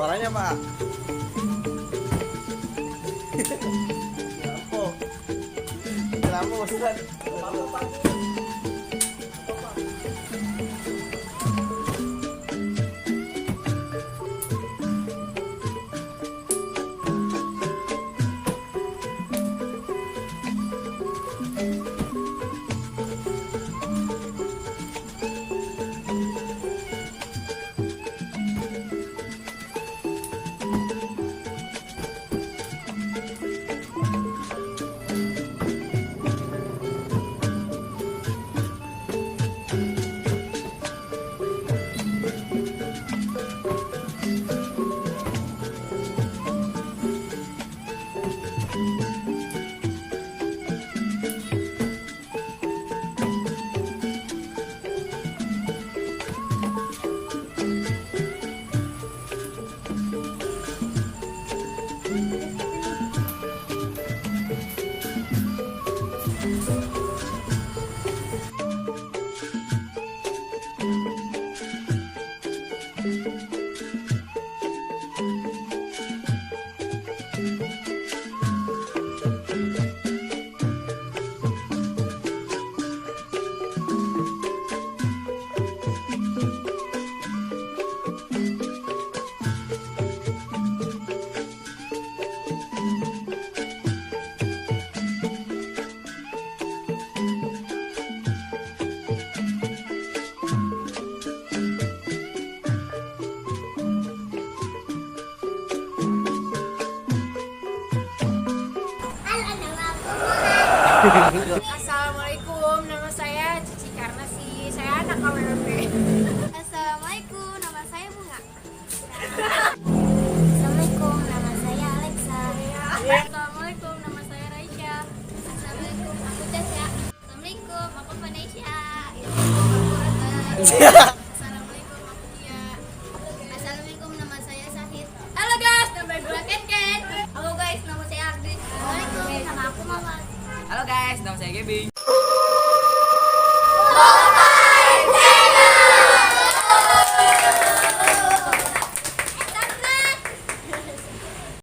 Suaranya Pak. Lampu Ustaz. Assalamualaikum, nama saya Cici Karnasi, saya anak KWP. Assalamualaikum, nama saya Bunga. Assalamualaikum, nama saya Alexa. Assalamualaikum, nama saya Raisya. Assalamualaikum, aku Caca. Assalamualaikum, aku Vanesha. Assalamualaikum, aku Tia. Assalamualaikum, nama saya Sahid. Halo guys, nama gue Ken. Halo guys, nama saya Ardit. Assalamualaikum, nama aku Mama. Halo guys, nama saya Gebing. Selamat